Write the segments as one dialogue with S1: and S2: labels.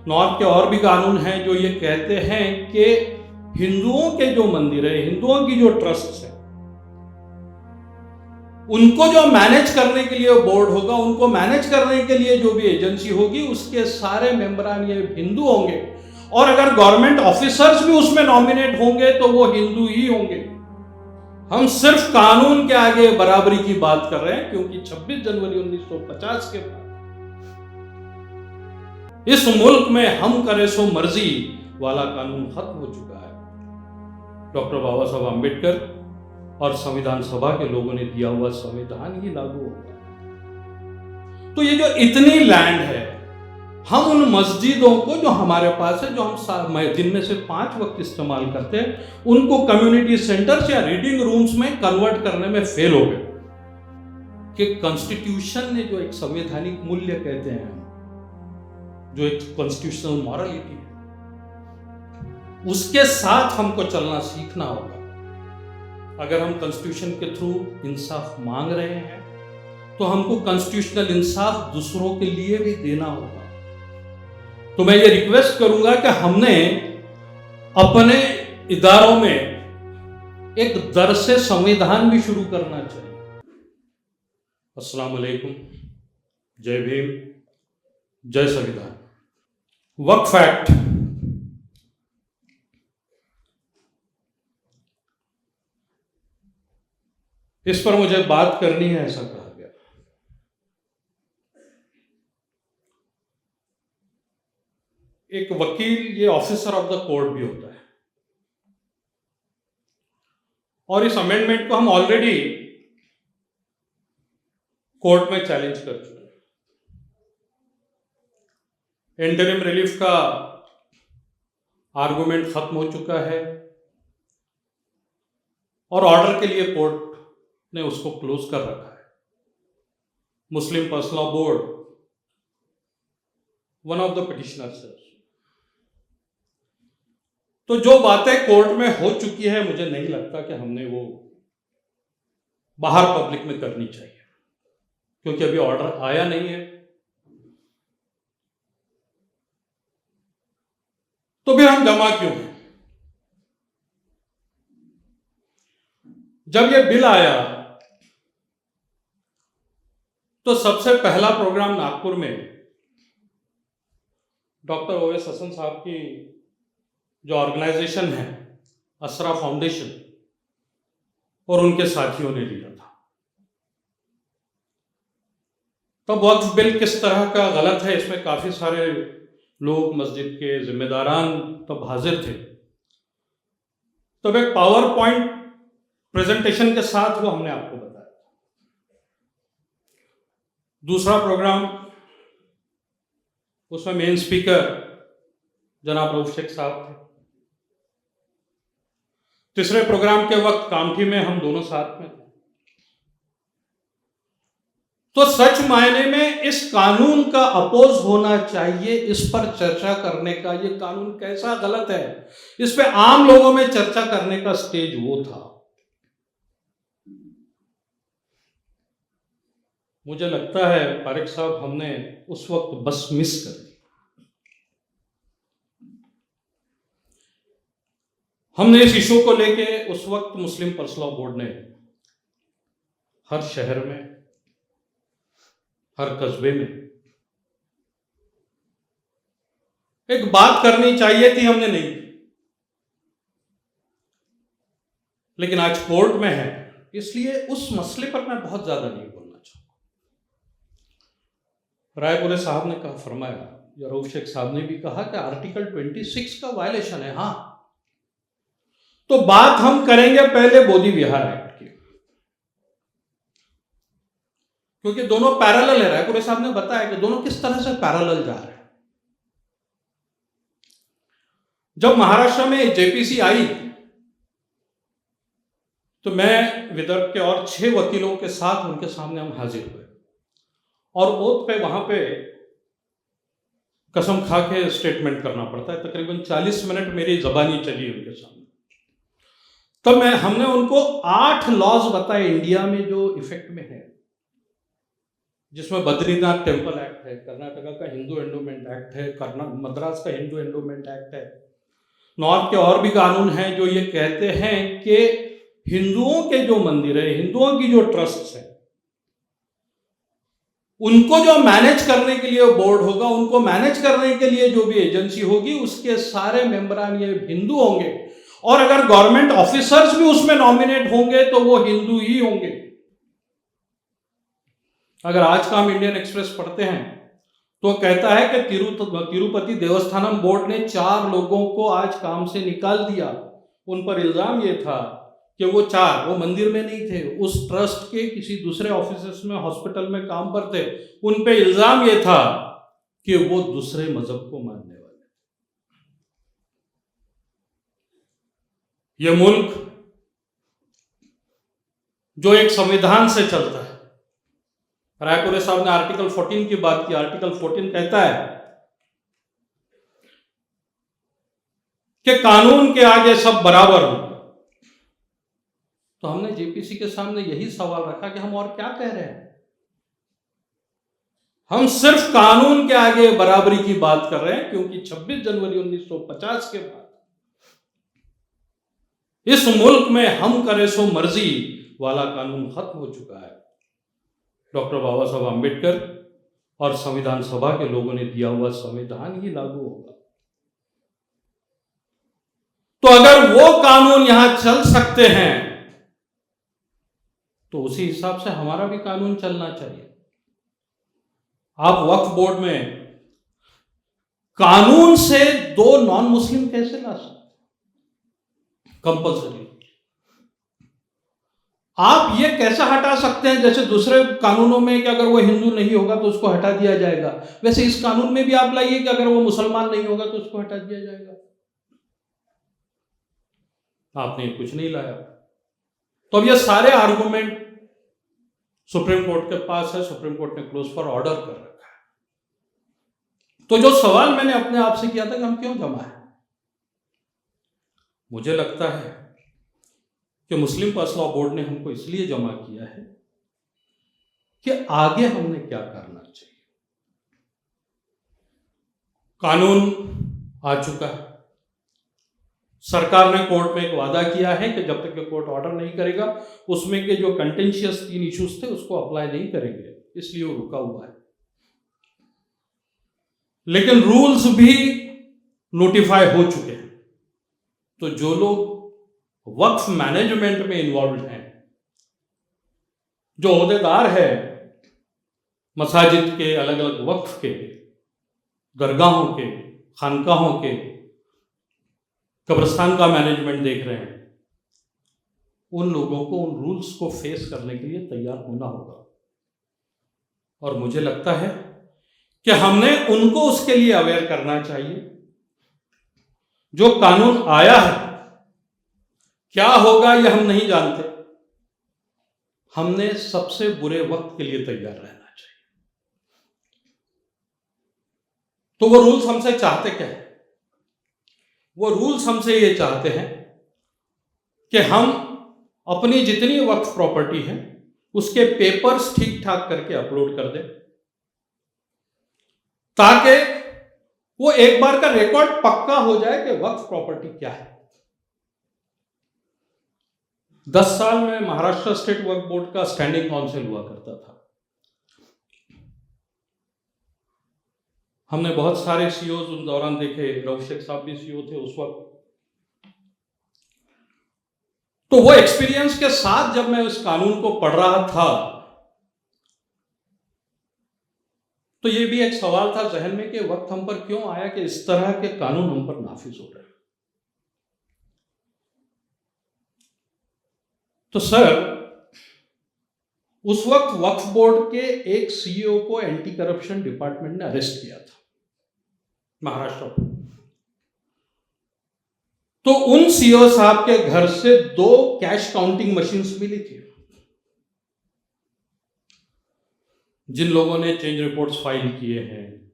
S1: North के और भी कानून हैं जो ये कहते हैं कि हिंदुओं के जो मंदिर है, हिंदुओं की जो ट्रस्ट है, उनको जो मैनेज करने के लिए बोर्ड होगा, उनको मैनेज करने के लिए जो भी एजेंसी होगी, उसके सारे मेंबरान ये हिंदू होंगे, और अगर गवर्नमेंट ऑफिसर्स भी उसमें नॉमिनेट होंगे तो वो हिंदू ही होंगे। हम सिर्फ कानून के आगे बराबरी की बात कर रहे हैं, क्योंकि 26 जनवरी 1950 के बाद इस मुल्क में हम करे सो मर्जी वाला कानून खत्म हो चुका है। डॉक्टर बाबा साहब आम्बेडकर और संविधान सभा के लोगों ने दिया हुआ संविधान ही लागू हो गया। तो ये जो इतनी लैंड है, हम उन मस्जिदों को जो हमारे पास है, जो हम दिन में से 5 वक्त इस्तेमाल करते हैं, उनको कम्युनिटी सेंटर्स या रीडिंग रूम्स में कन्वर्ट करने में फेल हो गए। कि कॉन्स्टिट्यूशन ने जो एक संवैधानिक मूल्य कहते हैं, जो एक कॉन्स्टिट्यूशनल मॉरलिटी है, उसके साथ हमको चलना सीखना होगा। अगर हम कॉन्स्टिट्यूशन के थ्रू इंसाफ मांग रहे हैं तो हमको कॉन्स्टिट्यूशनल इंसाफ दूसरों के लिए भी देना होगा। तो मैं ये रिक्वेस्ट करूंगा कि हमने अपने इदारों में एक दरस संविधान भी शुरू करना चाहिए। अस्सलाम वालेकुम, जय भीम, जय संविधान। वक्फ एक्ट इस पर मुझे बात करनी है, ऐसा कहा गया। एक वकील ये ऑफिसर ऑफ द कोर्ट भी होता है, और इस अमेंडमेंट को हम ऑलरेडी कोर्ट में चैलेंज कर चुके हैं। इंटरिम रिलीफ का आर्गुमेंट खत्म हो चुका है और ऑर्डर के लिए कोर्ट ने उसको क्लोज कर रखा है। Muslim personal law board one of the petitioners है। तो जो बातें कोर्ट में हो चुकी है, मुझे नहीं लगता कि हमने वो बाहर पब्लिक में करनी चाहिए, क्योंकि अभी ऑर्डर आया नहीं है। तो फिर हम जमा क्यों हैं? जब ये बिल आया तो सबसे पहला प्रोग्राम नागपुर में डॉक्टर ओवैस हसन साहब की जो ऑर्गेनाइजेशन है, असरा फाउंडेशन, और उनके साथियों ने लिया था। तब वक्फ बिल किस तरह का गलत है, इसमें काफी सारे लोग, मस्जिद के जिम्मेदारान तब हाजिर थे। तब एक पावर पॉइंट प्रेजेंटेशन के साथ वो हमने आपको बताया। दूसरा प्रोग्राम, उसमें मेन स्पीकर जनाब रऊफ शेख साहब थे। तीसरे प्रोग्राम के वक्त कामठी में हम दोनों साथ में थे। तो सच मायने में इस कानून का अपोज होना चाहिए, इस पर चर्चा करने का, ये कानून कैसा गलत है, इस पे आम लोगों में चर्चा करने का स्टेज वो था। मुझे लगता है पारिक साहब, हमने उस वक्त बस मिस कर दी। हमने इस इशू को लेके उस वक्त मुस्लिम पर्सनल लॉ बोर्ड ने हर शहर में, हर कस्बे में एक बात करनी चाहिए थी, हमने नहीं की। लेकिन आज कोर्ट में है, इसलिए उस मसले पर मैं बहुत ज्यादा नहीं बोलना चाहूंगा। रायपुरे साहब ने कहा, फरमाया, या रऊफ शेख साहब ने भी कहा कि आर्टिकल 26 का वायलेशन है। हाँ, तो बात हम करेंगे पहले बोधि विहार एक्ट की, क्योंकि दोनों पैरेलल है। रायपुरे साहब ने बताया कि दोनों किस तरह से पैरेलल जा रहे हैं। जब महाराष्ट्र में जेपीसी आई तो मैं विदर्भ के और 6 वकीलों के साथ उनके सामने हम हाजिर हुए, और ओथ पे वहां पे कसम खा के स्टेटमेंट करना पड़ता है। तकरीबन 40 मिनट मेरी जबानी चली उनके सामने। तो हमने उनको 8 लॉज बताए इंडिया में जो इफेक्ट में है। जिसमें बद्रीनाथ टेम्पल एक्ट है, कर्नाटका का हिंदू एंडोमेंट एक्ट है, मद्रास का हिंदू एंडोमेंट एक्ट है, नॉर्थ के और भी कानून हैं जो ये कहते हैं कि हिंदुओं के जो मंदिर है, हिंदुओं की जो ट्रस्ट है, उनको जो मैनेज करने के लिए बोर्ड होगा, उनको मैनेज करने के लिए जो भी एजेंसी होगी, उसके सारे मेंबरान ये हिंदू होंगे, और अगर गवर्नमेंट ऑफिसर्स भी उसमें नॉमिनेट होंगे तो वो हिंदू ही होंगे। अगर आज का हम इंडियन एक्सप्रेस पढ़ते हैं तो कहता है कि तिरुपति देवस्थानम बोर्ड ने 4 लोगों को आज काम से निकाल दिया। उन पर इल्जाम ये था कि वो मंदिर में नहीं थे, उस ट्रस्ट के किसी दूसरे ऑफिस में, हॉस्पिटल में काम पर थे। उन पे इल्जाम ये था कि वो दूसरे मजहब को मानने वाले। ये मुल्क जो एक संविधान से चलता है, रायपुरे साहब ने आर्टिकल 14 की बात की। आर्टिकल 14 कहता है कि कानून के आगे सब बराबर हो। तो हमने जेपीसी के सामने यही सवाल रखा कि हम और क्या कह रहे हैं। हम सिर्फ कानून के आगे बराबरी की बात कर रहे हैं, क्योंकि 26 जनवरी 1950 के बाद इस मुल्क में हम करे सो मर्जी वाला कानून खत्म हो चुका है। डॉक्टर बाबा साहब आम्बेडकर और संविधान सभा के लोगों ने दिया हुआ संविधान ही लागू होगा। तो अगर वो कानून यहां चल सकते हैं तो उसी हिसाब से हमारा भी कानून चलना चाहिए। आप वक्फ बोर्ड में कानून से 2 नॉन मुस्लिम कैसे ला सकते? कंपल्सरी आप ये कैसे हटा सकते हैं? जैसे दूसरे कानूनों में कि अगर वो हिंदू नहीं होगा तो उसको हटा दिया जाएगा, वैसे इस कानून में भी आप लाइए कि अगर वो मुसलमान नहीं होगा तो उसको हटा दिया जाएगा। आपने कुछ नहीं लाया। तो अब ये सारे आर्गुमेंट सुप्रीम कोर्ट के पास है, सुप्रीम कोर्ट ने क्लोज फॉर ऑर्डर कर रखा है। तो जो सवाल मैंने अपने आप से किया था कि हम क्यों जमा है, मुझे लगता है कि मुस्लिम पर्सनल लॉ बोर्ड ने हमको इसलिए जमा किया है कि आगे हमने क्या करना चाहिए। कानून आ चुका है, सरकार ने कोर्ट में एक वादा किया है कि जब तक कोर्ट ऑर्डर नहीं करेगा उसमें के जो कंटेंशियस 3 इश्यूज थे उसको अप्लाई नहीं करेंगे, इसलिए वो रुका हुआ है। लेकिन रूल्स भी नोटिफाई हो चुके हैं। तो जो लोग वक्फ मैनेजमेंट में इन्वॉल्व हैं, जो ओहदेदार है मसाजिद के, अलग अलग वक्फ के, दरगाहों के, खानकाहों के, कब्रिस्तान का मैनेजमेंट देख रहे हैं, उन लोगों को उन रूल्स को फेस करने के लिए तैयार होना होगा। और मुझे लगता है कि हमने उनको उसके लिए अवेयर करना चाहिए। जो कानून आया है, क्या होगा यह हम नहीं जानते, हमने सबसे बुरे वक्त के लिए तैयार रहना चाहिए। तो वो रूल्स हमसे चाहते क्या है? वो रूल्स हमसे ये चाहते हैं कि हम अपनी जितनी वक्फ प्रॉपर्टी है उसके पेपर्स ठीक ठाक करके अपलोड कर दें, ताकि वो एक बार का रिकॉर्ड पक्का हो जाए कि वक्फ प्रॉपर्टी क्या है। 10 साल में महाराष्ट्र स्टेट वक्फ बोर्ड का स्टैंडिंग काउंसिल हुआ करता था। हमने बहुत सारे सीईओज उस दौरान देखे, रऊफ शेख साहब भी सीईओ थे उस वक्त। तो वो एक्सपीरियंस के साथ जब मैं इस कानून को पढ़ रहा था तो ये भी एक सवाल था जहन में कि वक्त हम पर क्यों आया कि इस तरह के कानून हम पर नाफिज हो रहे हैं। तो सर, उस वक्त वक्फ बोर्ड के एक सीईओ को एंटी करप्शन डिपार्टमेंट ने अरेस्ट किया था महाराष्ट्र में। तो उन सीईओ साहब के घर से 2 कैश काउंटिंग मशीन्स मिली थी। जिन लोगों ने चेंज रिपोर्ट्स फाइल किए हैं,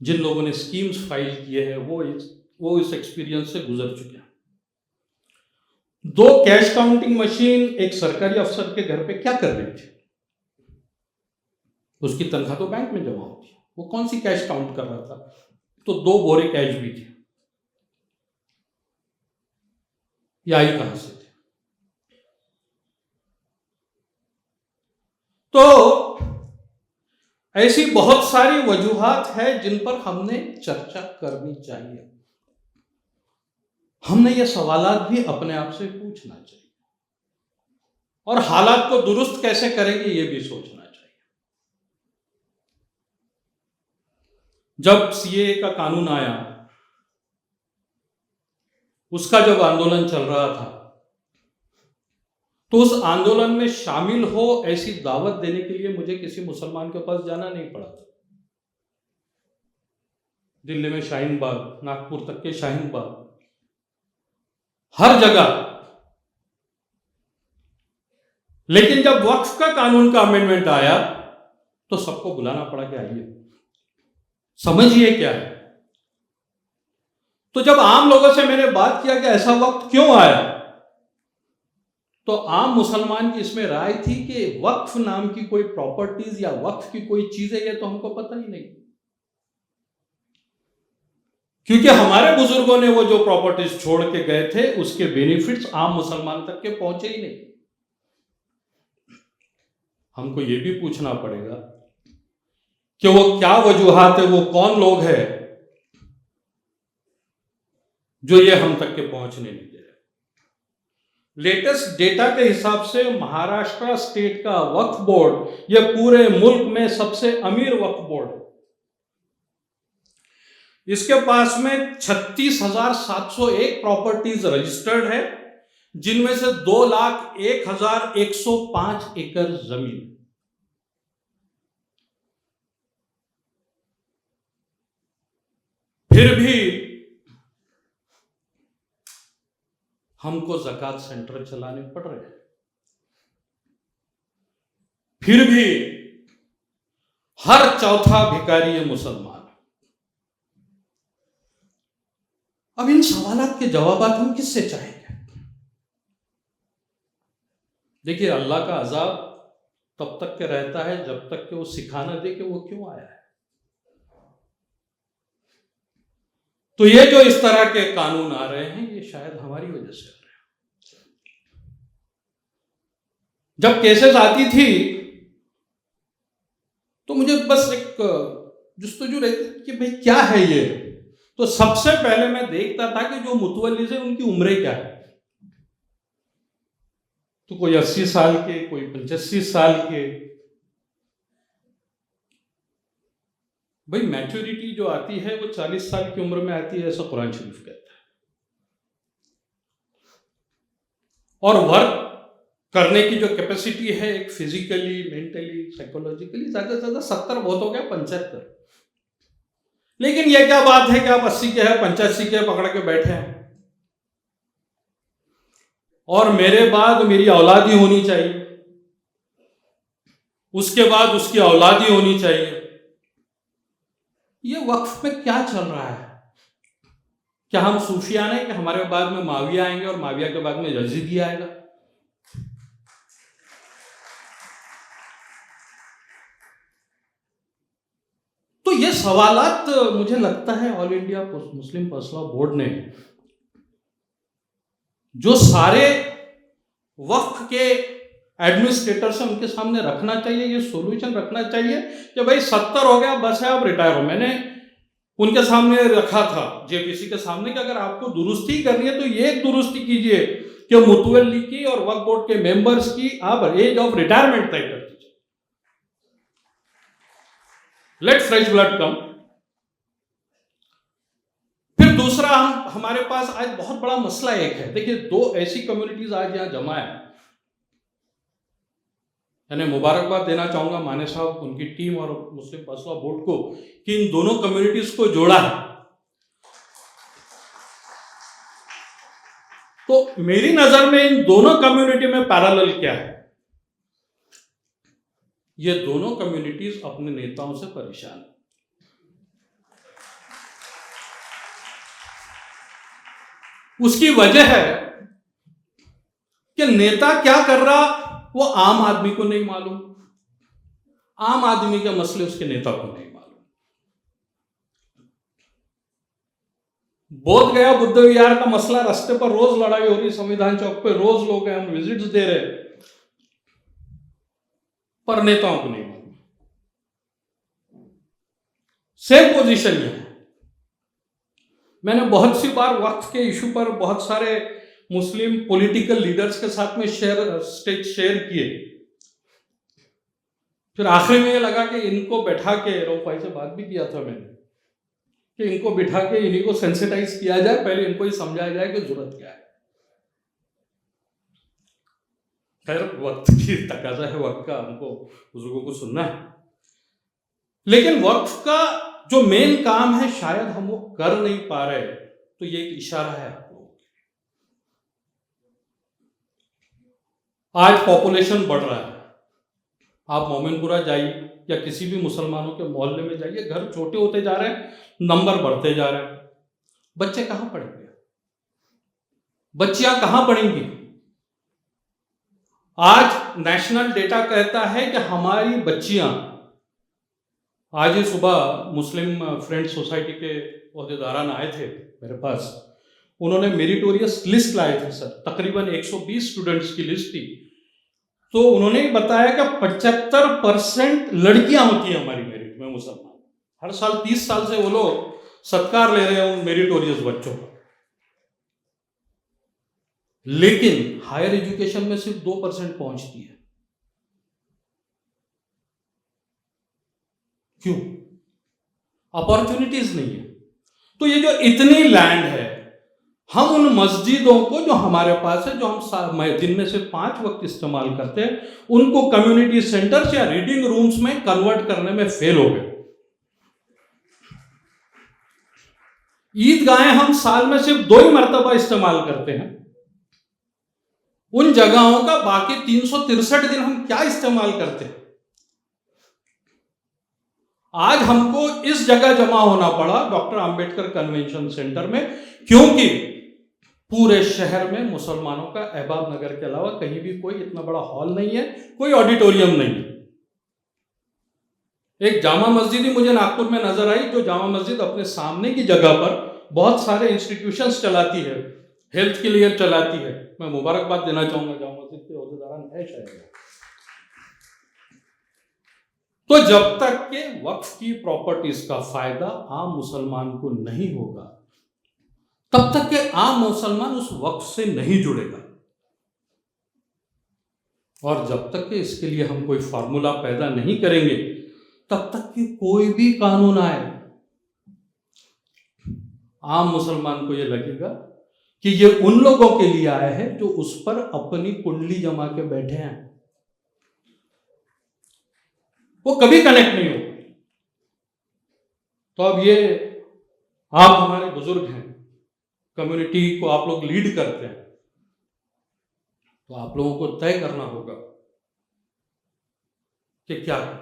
S1: जिन लोगों ने स्कीम्स फाइल किए हैं, वो इस एक्सपीरियंस से गुजर चुके हैं। 2 कैश काउंटिंग मशीन एक सरकारी अफसर के घर पे क्या कर रही थी? उसकी तनख्वाह तो बैंक में जमा होती है, वो कौन सी कैश काउंट कर रहा था? तो 2 बोरे कैश भी थे, ये आई कहां से थे? तो ऐसी बहुत सारी वजूहात है जिन पर हमने चर्चा करनी चाहिए। हमने ये सवालात भी अपने आप से पूछना चाहिए और हालात को दुरुस्त कैसे करेंगे ये भी सोचना चाहिए। जब सीएए का कानून आया, उसका जब आंदोलन चल रहा था, तो उस आंदोलन में शामिल हो ऐसी दावत देने के लिए मुझे किसी मुसलमान के पास जाना नहीं पड़ा था। दिल्ली में शाहीन बाग, नागपुर तक के शाहीन बाग, हर जगह। लेकिन जब वक्फ का कानून का अमेंडमेंट आया तो सबको बुलाना पड़ा कि आइए समझिए क्या है। तो जब आम लोगों से मैंने बात किया कि ऐसा वक्त क्यों आया, तो आम मुसलमान की इसमें राय थी कि वक्फ नाम की कोई प्रॉपर्टीज या वक्फ की कोई चीज है, ये तो हमको पता ही नहीं, क्योंकि हमारे बुजुर्गों ने वो जो प्रॉपर्टीज छोड़ के गए थे उसके बेनिफिट्स आम मुसलमान तक के पहुंचे ही नहीं। हमको ये भी पूछना पड़ेगा कि वो क्या वजूहात है, वो कौन लोग हैं जो ये हम तक के पहुंचने नहीं दे रहे। लेटेस्ट डेटा के हिसाब से महाराष्ट्र स्टेट का वक्फ बोर्ड ये पूरे मुल्क में सबसे अमीर वक्फ बोर्ड है। इसके पास में 36,701 प्रॉपर्टीज रजिस्टर्ड है, जिनमें से 2,01,105 एकड़ जमीन। फिर भी हमको ज़कात सेंटर चलाने पड़ रहे हैं, फिर भी हर चौथा भिखारी है मुसलमान। अब इन सवालात के जवाब हम किससे चाहेंगे? देखिए, अल्लाह का अजाब तब तक के रहता है जब तक कि वो सिखा न दे कि वो क्यों आया है। तो ये जो इस तरह के कानून आ रहे हैं, ये शायद हमारी वजह से आ रहे हैं। जब केसेस आती थी तो मुझे बस एक जुस्तजू रहती कि भाई क्या है ये। तो सबसे पहले मैं देखता था कि जो मुतवल्लिस है उनकी उम्रें क्या है। तो कोई 80 साल के, कोई 85 साल के। भाई मैच्योरिटी जो आती है वो 40 साल की उम्र में आती है, ऐसा कुरान शरीफ कहता है। और वर्क करने की जो कैपेसिटी है, एक फिजिकली, मेंटली, साइकोलॉजिकली, ज्यादा से ज्यादा 70 बहुत हो गया, 75। लेकिन यह क्या बात है कि आप 80 के हैं, 85 के पकड़ के बैठे हैं और मेरे बाद मेरी औलाद ही होनी चाहिए, उसके बाद उसकी औलाद ही होनी चाहिए। ये वक्फ में क्या चल रहा है? क्या हम सूफियान हैं कि हमारे बाद में माविया आएंगे और माविया के बाद में यजीदी आएगा? तो ये सवालात मुझे लगता है all India Muslim personal law board ने जो सारे वक्फ के एडमिनिस्ट्रेटर्स हैं उनके सामने रखना चाहिए, ये सॉल्यूशन रखना चाहिए कि भाई 70 हो गया, बस है, आप रिटायर हो। मैंने उनके सामने रखा था, जेपीसी के सामने, कि अगर आपको दुरुस्ती करनी है तो ये दुरुस्ती कीजिए कि मुतवल्ली की और वक्फ बोर्ड के मेंबर्स की आप एज ऑफ रिटायरमेंट तय कर दीजिए। लेट फ्रेश ब्लड कम। फिर दूसरा, हमारे पास आज बहुत बड़ा मसला एक है। देखिए, 2 ऐसी कम्युनिटीज आज यहां जमा है। मैंने मुबारकबाद देना चाहूंगा माने साहब, उनकी टीम और मुस्लिम पर्सनल लॉ बोर्ड को कि इन दोनों कम्युनिटीज को जोड़ा है। तो मेरी नजर में इन दोनों कम्युनिटी में पैरेलल क्या है? ये दोनों कम्युनिटीज अपने नेताओं से परेशान है। उसकी वजह है कि नेता क्या कर रहा वो आम आदमी को नहीं मालूम। आम आदमी के मसले उसके नेता को नहीं मालूम। बोध गया बुद्ध विहार का मसला, रास्ते पर रोज लड़ाई हो रही, संविधान चौक पे रोज लोग हैं, हम विजिट्स दे रहे, पर नेताओं को नहीं मालूम। सेम पोजीशन ये है। मैंने बहुत सी बार वक्त के इशू पर बहुत सारे मुस्लिम पॉलिटिकल लीडर्स के साथ में स्टेज शेयर किए, फिर आखिर में ये लगा कि इनको बैठा के, रऊफ भाई से बात भी किया था मैंने, कि इनको बिठा के इन्हीं को सेंसिटाइज किया जाए, पहले इनको ही समझाया जाए कि जरूरत क्या है। खैर वक्त की तकाजा है, वक्त का हमको बुजुर्गों को सुनना है, लेकिन वक्त का जो मेन काम है शायद हम वो कर नहीं पा रहे, तो ये एक इशारा है आप लोगों के लिए। आज पॉपुलेशन बढ़ रहा है, आप मोमिनपुरा जाइए या किसी भी मुसलमानों के मोहल्ले में जाइए, घर छोटे होते जा रहे हैं, नंबर बढ़ते जा रहे हैं, बच्चे कहां पढ़ेंगे, बच्चियां कहां पढ़ेंगी। आज नेशनल डेटा कहता है कि हमारी बच्चियां, आज ही सुबह मुस्लिम फ्रेंड सोसाइटी के ओहदेदारान आए थे मेरे पास, उन्होंने मेरिटोरियस लिस्ट लाए थे सर, तकरीबन 120 स्टूडेंट्स की लिस्ट थी, तो उन्होंने बताया कि 75% लड़कियां होती हैं हमारी मेरिट में मुसलमान। हर साल 30 साल से वो लोग सत्कार ले रहे हैं उन मेरिटोरियस बच्चों का, लेकिन हायर एजुकेशन में सिर्फ 2% पहुंचती है। क्यों? अपॉर्चुनिटीज नहीं है। तो ये जो इतनी लैंड है, हम उन मस्जिदों को जो हमारे पास है, जो हम दिन में से 5 वक्त इस्तेमाल करते हैं, उनको कम्युनिटी सेंटर्स या रीडिंग रूम्स में कन्वर्ट करने में फेल हो गए। ईदगाहें हम साल में सिर्फ 2 ही मरतबा इस्तेमाल करते हैं, उन जगहों का बाकी 363 दिन हम क्या इस्तेमाल करते हैं। आज हमको इस जगह जमा होना पड़ा डॉक्टर अंबेडकर कन्वेंशन सेंटर में, क्योंकि पूरे शहर में मुसलमानों का अहबाब नगर के अलावा कहीं भी कोई इतना बड़ा हॉल नहीं है, कोई ऑडिटोरियम नहीं है। एक जामा मस्जिद ही मुझे नागपुर में नजर आई, जो जामा मस्जिद अपने सामने की जगह पर बहुत सारे इंस्टीट्यूशंस चलाती है, हेल्थ के लिए चलाती है। मैं मुबारकबाद देना चाहूंगा जामा मस्जिद के ओहदेदारान है शायद। तो जब तक के वक्फ की प्रॉपर्टीज का फायदा आम मुसलमान को नहीं होगा, तब तक के आम मुसलमान उस वक्फ से नहीं जुड़ेगा। और जब तक कि इसके लिए हम कोई फार्मूला पैदा नहीं करेंगे, तब तक कि कोई भी कानून आए, आम मुसलमान को यह लगेगा कि ये उन लोगों के लिए आया है जो उस पर अपनी कुंडली जमा के बैठे हैं, वो कभी कनेक्ट नहीं हो। तो अब ये आप हमारे बुजुर्ग हैं, कम्युनिटी को आप लोग लीड करते हैं, तो आप लोगों को तय करना होगा कि क्या है।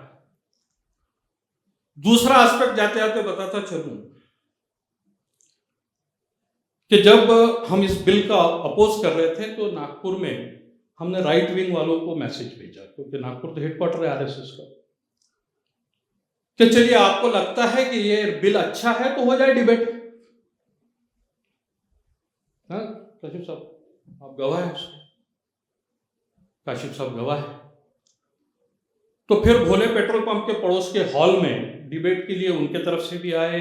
S1: दूसरा एस्पेक्ट जाते जाते बताता चलूं कि जब हम इस बिल का अपोज कर रहे थे, तो नागपुर में हमने राइट विंग वालों को मैसेज भेजा, क्योंकि नागपुर तो हेडक्वार्टर है आरएसएस का, कि चलिए आपको लगता है कि ये बिल अच्छा है तो हो जाए डिबेट। हाँ काशिफ साहब आप गवाह हैं, काशिफ साहब गवाह है। तो फिर भोले पेट्रोल पंप के पड़ोस के हॉल में डिबेट के लिए उनके तरफ से भी आए,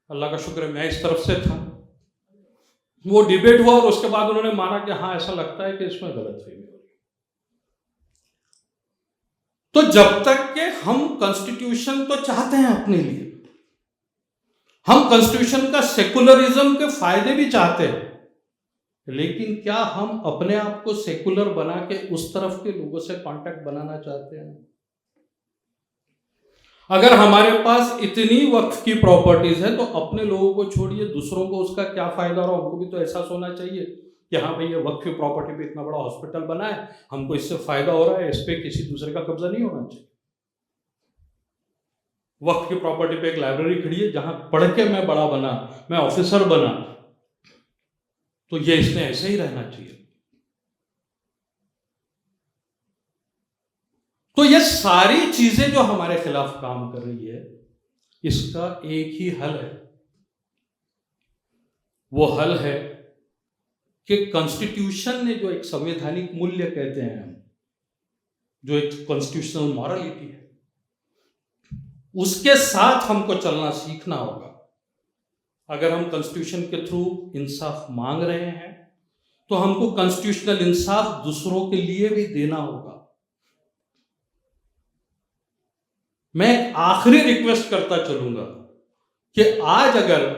S1: अल्लाह का शुक्र है मैं इस तरफ से था, वो डिबेट हुआ और उसके बाद उन्होंने माना कि हाँ ऐसा लगता है कि इसमें गलतफहमी हो रही। तो जब तक के हम कॉन्स्टिट्यूशन तो चाहते हैं अपने लिए, हम कॉन्स्टिट्यूशन का सेकुलरिज्म के फायदे भी चाहते हैं, लेकिन क्या हम अपने आप को सेकुलर बना के उस तरफ के लोगों से कांटेक्ट बनाना चाहते हैं? अगर हमारे पास इतनी वक्फ की प्रॉपर्टीज है तो अपने लोगों को छोड़िए, दूसरों को उसका क्या फायदा हो रहा है, उनको भी तो एहसास होना चाहिए कि हाँ भाई ये वक्फ की प्रॉपर्टी पे इतना बड़ा हॉस्पिटल बना है, हमको इससे फायदा हो रहा है, इस पे किसी दूसरे का कब्जा नहीं होना चाहिए। वक्फ की प्रॉपर्टी पे एक लाइब्रेरी खड़ी है, जहां पढ़ के मैं बड़ा बना, मैं ऑफिसर बना, तो ये इसमें ऐसे ही रहना चाहिए। तो ये सारी चीजें जो हमारे खिलाफ काम कर रही है, इसका एक ही हल है। वो हल है कि कॉन्स्टिट्यूशन ने जो एक संवैधानिक मूल्य कहते हैं हम, जो एक कॉन्स्टिट्यूशनल मॉरलिटी है, उसके साथ हमको चलना सीखना होगा। अगर हम कॉन्स्टिट्यूशन के थ्रू इंसाफ मांग रहे हैं तो हमको कॉन्स्टिट्यूशनल इंसाफ दूसरों के लिए भी देना होगा। मैं आखिरी रिक्वेस्ट करता चलूंगा कि आज अगर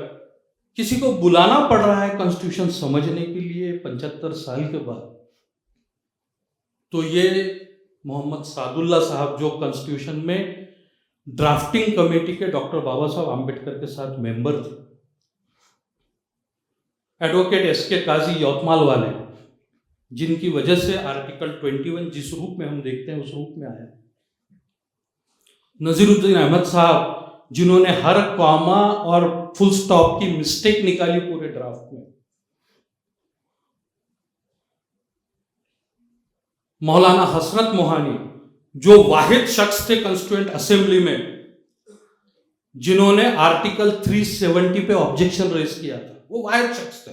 S1: किसी को बुलाना पड़ रहा है कॉन्स्टिट्यूशन समझने के लिए 75 साल के बाद, तो ये मोहम्मद सादुल्ला साहब जो कॉन्स्टिट्यूशन में ड्राफ्टिंग कमेटी के डॉक्टर बाबा साहब आम्बेडकर के साथ मेंबर थे, एडवोकेट एसके काजी यवतमाल वाले, जिनकी वजह से आर्टिकल 21 जिस रूप में हम देखते हैं उस रूप में आया, नजीरुद्दीन अहमद साहब जिन्होंने हर कॉमा और फुल स्टॉप की मिस्टेक निकाली पूरे ड्राफ्ट में, मौलाना हसरत मोहानी जो वाहिद शख्स थे कॉन्स्टिट्यूएंट असेंबली में जिन्होंने आर्टिकल 370 पे ऑब्जेक्शन रेज किया था, वो वाहिद शख्स थे।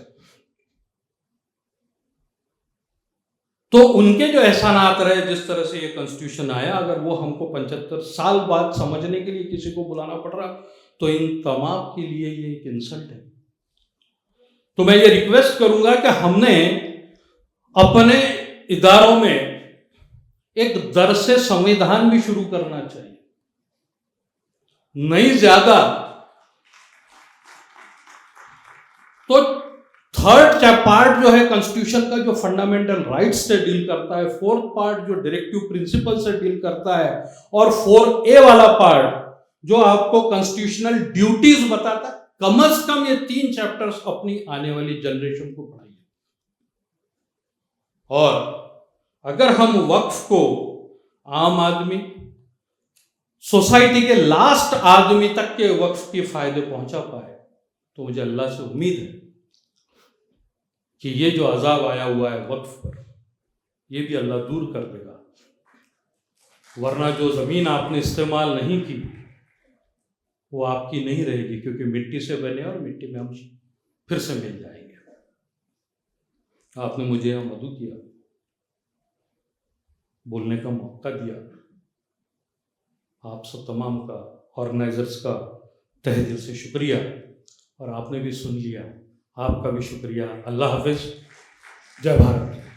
S1: तो उनके जो एहसानात रहे, जिस तरह से ये कॉन्स्टिट्यूशन आया, अगर वो हमको 75 साल बाद समझने के लिए किसी को बुलाना पड़ रहा तो इन तमाम के लिए ये एक इंसल्ट है। तो मैं ये रिक्वेस्ट करूंगा कि हमने अपने इदारों में एक दर्स संविधान भी शुरू करना चाहिए, नहीं ज्यादा तो थर्ड पार्ट जो है कॉन्स्टिट्यूशन का, जो फंडामेंटल राइट्स से डील करता है, फोर्थ पार्ट जो डायरेक्टिव प्रिंसिपल से डील करता है, और 4A वाला पार्ट जो आपको कॉन्स्टिट्यूशनल ड्यूटीज बताता है, कम से कम ये 3 चैप्टर्स अपनी आने वाली जनरेशन को पढ़ाइए। और अगर हम वक्फ को आम आदमी, सोसाइटी के लास्ट आदमी तक के वक्फ के फायदे पहुंचा पाए, तो मुझे अल्लाह से उम्मीद है कि ये जो अजाब आया हुआ है वक्फ पर, ये भी अल्लाह दूर कर देगा। वरना जो ज़मीन आपने इस्तेमाल नहीं की वो आपकी नहीं रहेगी, क्योंकि मिट्टी से बने और मिट्टी में हम फिर से मिल जाएंगे। आपने मुझे यहाँ मदद किया, बोलने का मौका दिया, आप सब तमाम का, ऑर्गेनाइजर्स का तहे दिल से शुक्रिया, और आपने भी सुन लिया, आपका भी शुक्रिया। अल्लाह हाफिज, जय भारत।